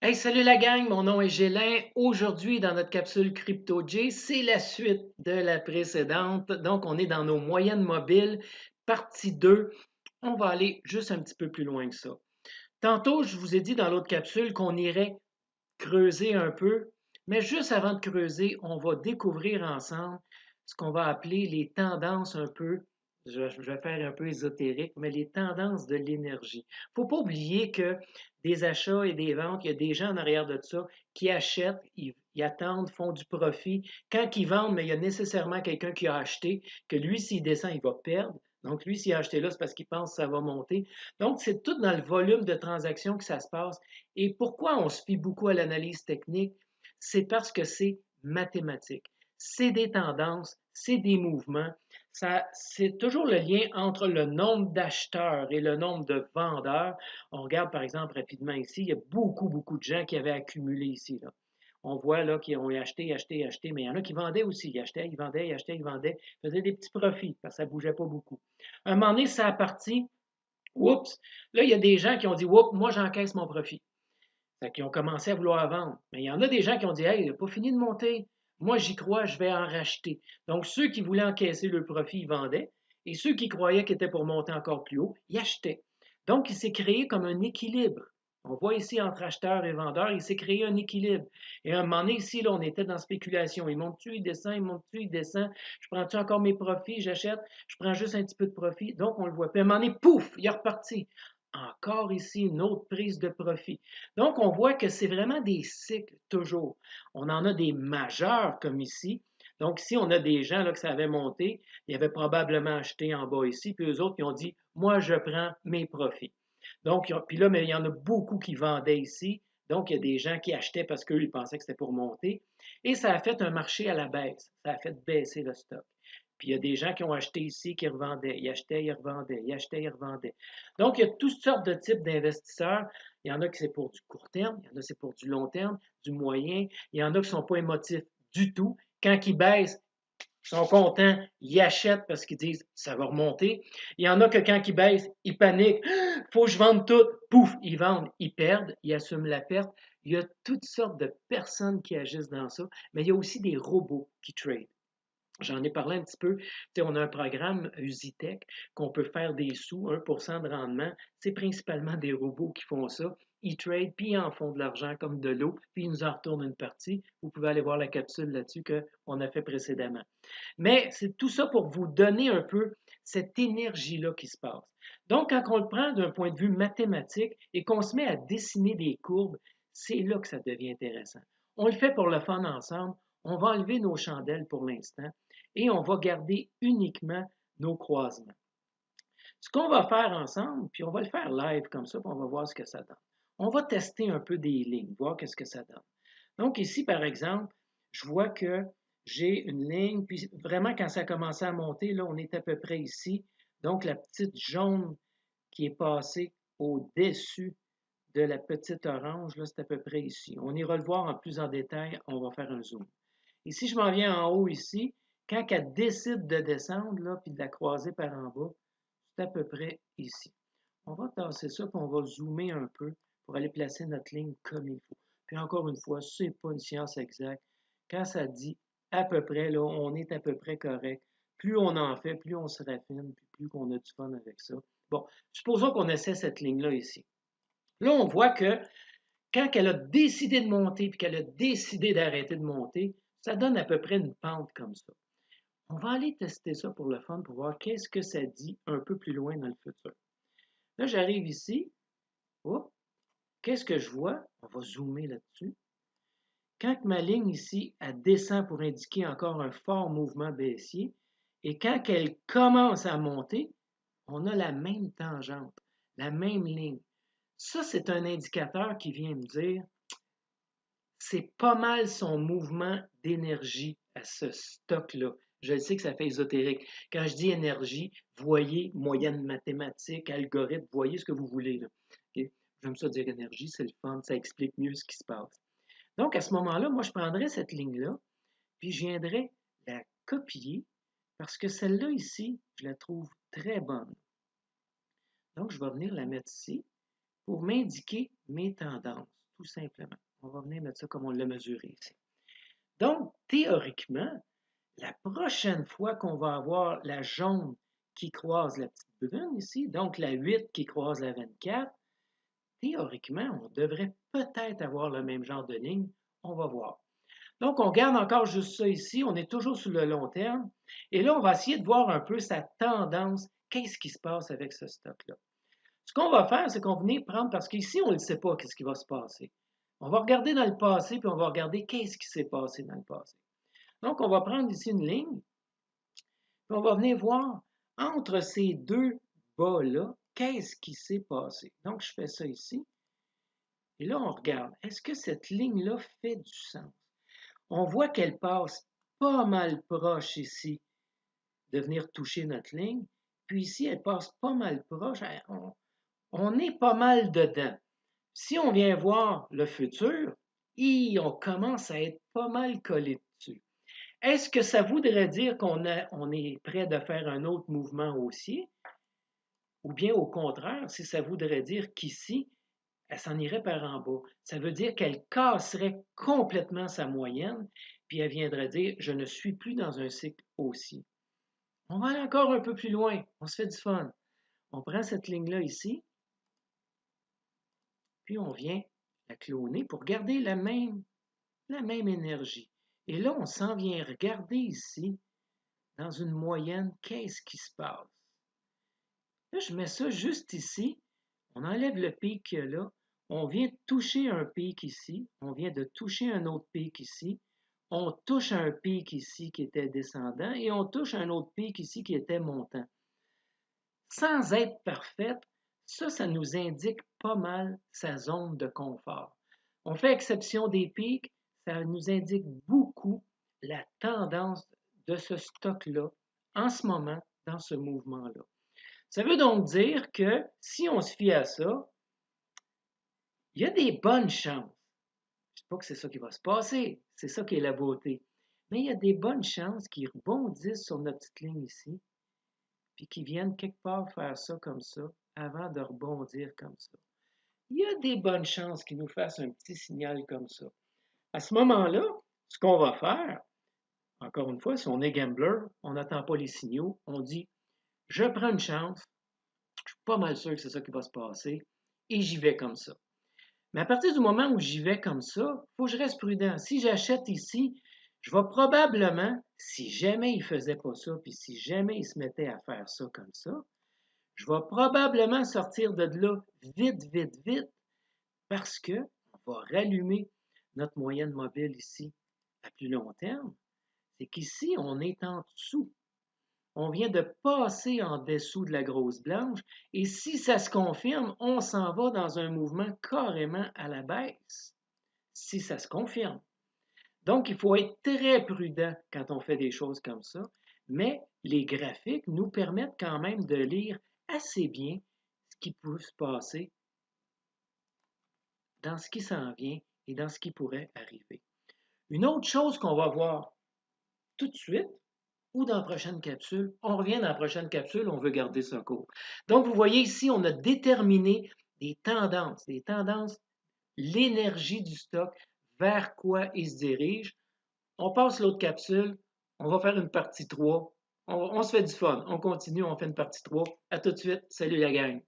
Hey, salut la gang, mon nom est Gélin. Aujourd'hui, dans notre capsule Crypto J, c'est la suite de la précédente. Donc, on est dans nos moyennes mobiles, partie 2. On va aller juste un petit peu plus loin que ça. Tantôt, je vous ai dit dans l'autre capsule qu'on irait creuser un peu, mais juste avant de creuser, on va découvrir ensemble ce qu'on va appeler les tendances un peu, je vais faire un peu ésotérique, mais les tendances de l'énergie. Il ne faut pas oublier que des achats et des ventes, il y a des gens en arrière de ça qui achètent, ils attendent, font du profit. Quand ils vendent, mais il y a nécessairement quelqu'un qui a acheté, que lui, s'il descend, il va perdre. Donc, lui, s'il a acheté là, c'est parce qu'il pense que ça va monter. Donc, c'est tout dans le volume de transactions que ça se passe. Et pourquoi on se fie beaucoup à l'analyse technique? C'est parce que c'est mathématique. C'est des tendances, c'est des mouvements. C'est toujours le lien entre le nombre d'acheteurs et le nombre de vendeurs. On regarde par exemple rapidement ici, il y a beaucoup de gens qui avaient accumulé ici, là. On voit là qu'ils ont acheté, mais il y en a qui vendaient aussi. Ils achetaient, ils vendaient, ils achetaient, ils vendaient, ils faisaient des petits profits parce que ça ne bougeait pas beaucoup. À un moment donné, ça a parti. Oups! Là, il y a des gens qui ont dit, oups, moi j'encaisse mon profit. Fait qu'ils ont commencé à vouloir vendre. Mais il y en a des gens qui ont dit, hey, il n'a pas fini de monter. Moi, j'y crois, je vais en racheter. Donc, ceux qui voulaient encaisser le profit, ils vendaient. Et ceux qui croyaient qu'il était pour monter encore plus haut, ils achetaient. Donc, il s'est créé comme un équilibre. On voit ici entre acheteurs et vendeurs, il s'est créé un équilibre. Et à un moment donné, ici, là, on était dans spéculation. Il monte-tu, il descend, il monte-tu, il descend. Je prends-tu encore mes profits, j'achète, je prends juste un petit peu de profit. Donc, on le voit. Puis à un moment donné, pouf, il est reparti. Encore ici, une autre prise de profit. Donc, on voit que c'est vraiment des cycles toujours. On en a des majeurs comme ici. Donc, ici, on a des gens là, que ça avait monté, ils avaient probablement acheté en bas ici, puis eux autres qui ont dit, moi, je prends mes profits. Donc, puis là, mais il y en a beaucoup qui vendaient ici. Donc, il y a des gens qui achetaient parce qu'eux, ils pensaient que c'était pour monter. Et ça a fait un marché à la baisse. Ça a fait baisser le stock. Puis il y a des gens qui ont acheté ici, qui revendaient. Ils achetaient, ils revendaient. Ils achetaient, ils revendaient. Donc, il y a toutes sortes de types d'investisseurs. Il y en a qui c'est pour du court terme, il y en a c'est pour du long terme, du moyen. Il y en a qui ne sont pas émotifs du tout. Quand ils baissent, ils sont contents, ils achètent parce qu'ils disent ça va remonter. Il y en a que quand ils baissent, ils paniquent. Faut que je vende tout. Pouf, ils vendent, ils perdent, ils assument la perte. Il y a toutes sortes de personnes qui agissent dans ça, mais il y a aussi des robots qui tradent. J'en ai parlé un petit peu. Tu sais, on a un programme Usitech qu'on peut faire des sous, 1% de rendement. C'est principalement des robots qui font ça. Ils trade, puis ils en font de l'argent comme de l'eau, puis ils nous en retournent une partie. Vous pouvez aller voir la capsule là-dessus qu'on a fait précédemment. Mais c'est tout ça pour vous donner un peu cette énergie-là qui se passe. Donc, quand on le prend d'un point de vue mathématique et qu'on se met à dessiner des courbes, c'est là que ça devient intéressant. On le fait pour le fun ensemble. On va enlever nos chandelles pour l'instant et on va garder uniquement nos croisements. Ce qu'on va faire ensemble, puis on va le faire live comme ça, puis on va voir ce que ça donne. On va tester un peu des lignes, voir qu'est-ce que ça donne. Donc ici, par exemple, je vois que j'ai une ligne, puis vraiment quand ça a commencé à monter, là, on est à peu près ici. Donc la petite jaune qui est passée au-dessus de la petite orange, là, c'est à peu près ici. On ira le voir en plus en détail, on va faire un zoom. Et si je m'en viens en haut ici, quand elle décide de descendre, là, puis de la croiser par en bas, c'est à peu près ici. On va tasser ça, puis on va zoomer un peu pour aller placer notre ligne comme il faut. Puis encore une fois, ce n'est pas une science exacte. Quand ça dit à peu près, là, on est à peu près correct. Plus on en fait, plus on se raffine, puis plus on a du fun avec ça. Bon, supposons qu'on essaie cette ligne-là ici. Là, on voit que quand elle a décidé de monter puis qu'elle a décidé d'arrêter de monter, ça donne à peu près une pente comme ça. On va aller tester ça pour le fun pour voir qu'est-ce que ça dit un peu plus loin dans le futur. Là, j'arrive ici. Oh, qu'est-ce que je vois? On va zoomer là-dessus. Quand ma ligne ici, elle descend pour indiquer encore un fort mouvement baissier, et quand elle commence à monter, on a la même tangente, la même ligne. Ça, c'est un indicateur qui vient me dire c'est pas mal son mouvement d'énergie à ce stock-là. Je sais que ça fait ésotérique. Quand je dis énergie, voyez moyenne mathématique, algorithme, voyez ce que vous voulez, là. OK? J'aime ça dire énergie, c'est le fun, ça explique mieux ce qui se passe. Donc, à ce moment-là, moi, je prendrais cette ligne-là, puis je viendrais la copier, parce que celle-là ici, je la trouve très bonne. Donc, je vais venir la mettre ici pour m'indiquer mes tendances, tout simplement. On va venir mettre ça comme on l'a mesuré ici. Donc, théoriquement, la prochaine fois qu'on va avoir la jaune qui croise la petite brune ici, donc la 8 qui croise la 24, théoriquement, on devrait peut-être avoir le même genre de ligne. On va voir. Donc, on garde encore juste ça ici. On est toujours sur le long terme. Et là, on va essayer de voir un peu sa tendance. Qu'est-ce qui se passe avec ce stock-là? Ce qu'on va faire, c'est qu'on va venir prendre, parce qu'ici, on ne sait pas qu'est-ce qui va se passer. On va regarder dans le passé, puis on va regarder qu'est-ce qui s'est passé dans le passé. Donc, on va prendre ici une ligne, puis on va venir voir entre ces deux bas-là, qu'est-ce qui s'est passé. Donc, je fais ça ici. Et là, on regarde. Est-ce que cette ligne-là fait du sens? On voit qu'elle passe pas mal proche ici de venir toucher notre ligne. Puis ici, elle passe pas mal proche. On est pas mal dedans. Si on vient voir le futur, on commence à être pas mal collé dessus. Est-ce que ça voudrait dire qu'on est prêt de faire un autre mouvement haussier? Ou bien au contraire, si ça voudrait dire qu'ici, elle s'en irait par en bas. Ça veut dire qu'elle casserait complètement sa moyenne, puis elle viendrait dire, je ne suis plus dans un cycle haussier. On va aller encore un peu plus loin. On se fait du fun. On prend cette ligne-là ici, puis on vient la cloner pour garder la même énergie. Et là, on s'en vient regarder ici, dans une moyenne, qu'est-ce qui se passe. Là, je mets ça juste ici. On enlève le pic qu'il y a là. On vient toucher un pic ici. On vient de toucher un autre pic ici. On touche un pic ici qui était descendant et on touche un autre pic ici qui était montant. Sans être parfaite, ça nous indique pas mal sa zone de confort. On fait exception des pics, ça nous indique beaucoup la tendance de ce stock-là en ce moment, dans ce mouvement-là. Ça veut donc dire que si on se fie à ça, il y a des bonnes chances. Je ne dis pas que c'est ça qui va se passer, c'est ça qui est la beauté. Mais il y a des bonnes chances qu'ils rebondissent sur notre petite ligne ici, puis qu'ils viennent quelque part faire ça comme ça, avant de rebondir comme ça. Il y a des bonnes chances qu'ils nous fassent un petit signal comme ça. À ce moment-là, ce qu'on va faire, encore une fois, si on est gambler, on n'attend pas les signaux, on dit, je prends une chance, je suis pas mal sûr que c'est ça qui va se passer, et j'y vais comme ça. Mais à partir du moment où j'y vais comme ça, il faut que je reste prudent. Si j'achète ici, je vais probablement, si jamais il ne faisait pas ça, puis si jamais il se mettait à faire ça comme ça, je vais probablement sortir de là vite, vite, vite, parce qu'on va rallumer notre moyenne mobile ici à plus long terme. C'est qu'ici, on est en dessous. On vient de passer en dessous de la grosse blanche et si ça se confirme, on s'en va dans un mouvement carrément à la baisse, si ça se confirme. Donc, il faut être très prudent quand on fait des choses comme ça, mais les graphiques nous permettent quand même de lire assez bien ce qui peut se passer dans ce qui s'en vient et dans ce qui pourrait arriver. Une autre chose qu'on va voir tout de suite, ou dans la prochaine capsule. On revient dans la prochaine capsule, on veut garder ça court. Donc, vous voyez ici, on a déterminé des tendances, l'énergie du stock, vers quoi il se dirige. On passe l'autre capsule, on va faire une partie 3. On se fait du fun, on continue, on fait une partie 3. À tout de suite, salut la gang!